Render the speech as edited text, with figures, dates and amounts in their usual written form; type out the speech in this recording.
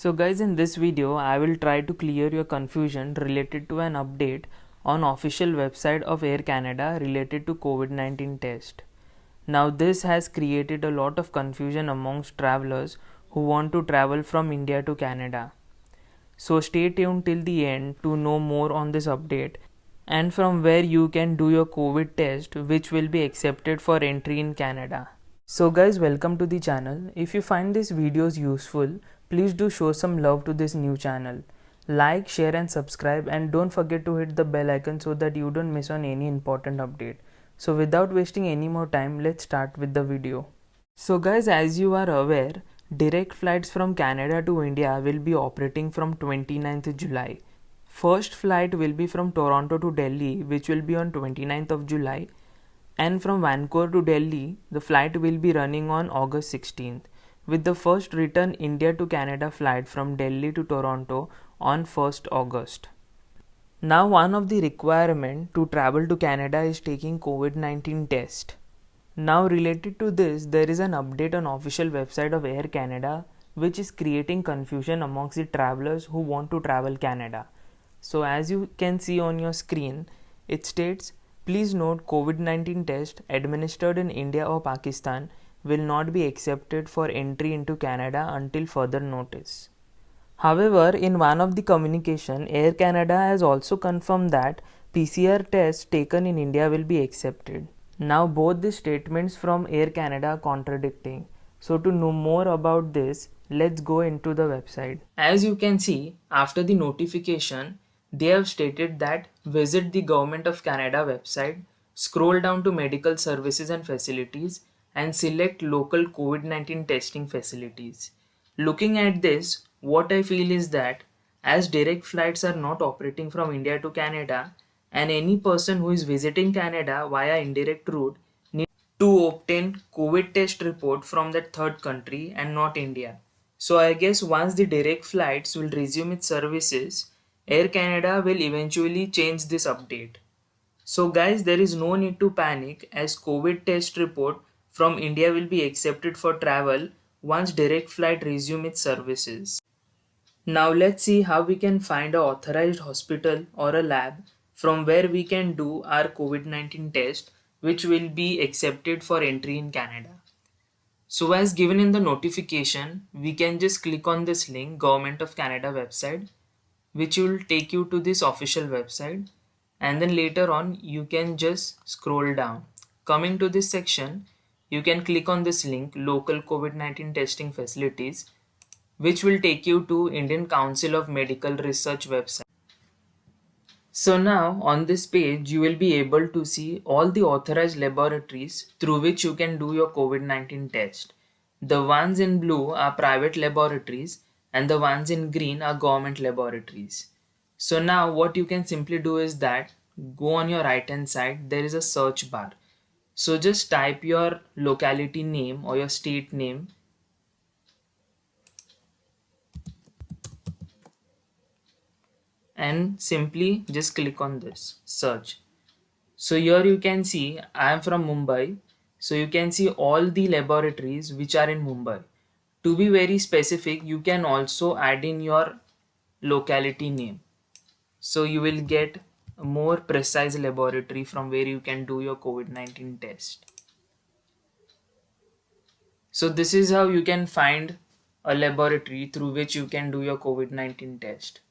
So guys, in this video I will try to clear your confusion related to an update on official website of Air Canada related to COVID-19 test. Now this has created a lot of confusion amongst travelers who want to travel from India to Canada. So stay tuned till the end to know more on this update and from where you can do your COVID test which will be accepted for entry in Canada. So guys, welcome to the channel. If you find these videos useful, please do show some love to this new channel. Like, share and subscribe, and don't forget to hit the bell icon so that you don't miss on any important update. So without wasting any more time, let's start with the video. So guys, as you are aware, direct flights from Canada to India will be operating from 29th July. First flight will be from Toronto to Delhi, which will be on 29th of July, and from Vancouver to Delhi, the flight will be running on August 16th, with the first return India to Canada flight from Delhi to Toronto on 1st August. Now, one of the requirement to travel to Canada is taking COVID-19 test. Now, related to this, there is an update on official website of Air Canada which is creating confusion amongst the travelers who want to travel Canada. So as you can see on your screen, it states, please note COVID-19 test administered in India or Pakistan will not be accepted for entry into Canada until further notice. However, in one of the communication, Air Canada has also confirmed that PCR tests taken in India will be accepted. Now both the statements from Air Canada are contradicting. So to know more about this, let's go into the website. As you can see, after the notification, they have stated that visit the Government of Canada website, scroll down to medical services and facilities and select local COVID-19 testing facilities. Looking at this, what I feel is that as direct flights are not operating from India to Canada, and any person who is visiting Canada via indirect route needs to obtain COVID test report from that third country and not India. So I guess once the direct flights will resume its services, Air Canada will eventually change this update. So guys, there is no need to panic as COVID test report from India will be accepted for travel once direct flight resume its services. Now let's see how we can find a authorized hospital or a lab from where we can do our COVID-19 test which will be accepted for entry in Canada. So as given in the notification, we can just click on this link Government of Canada website which will take you to this official website, and then later on you can just scroll down. Coming to this section, you can click on this link local COVID-19 testing facilities which will take you to Indian Council of Medical Research website. So now on this page you will be able to see all the authorized laboratories through which you can do your COVID-19 test. The ones in blue are private laboratories and the ones in green are government laboratories. So now what you can simply do is that go on your right hand side, there is a search bar. So just type your locality name or your state name and simply just click on this search. So here you can see I am from Mumbai, so you can see all the laboratories which are in Mumbai. To be very specific, you can also add in your locality name, so you will get a more precise laboratory from where you can do your COVID-19 test. So this is how you can find a laboratory through which you can do your COVID-19 test.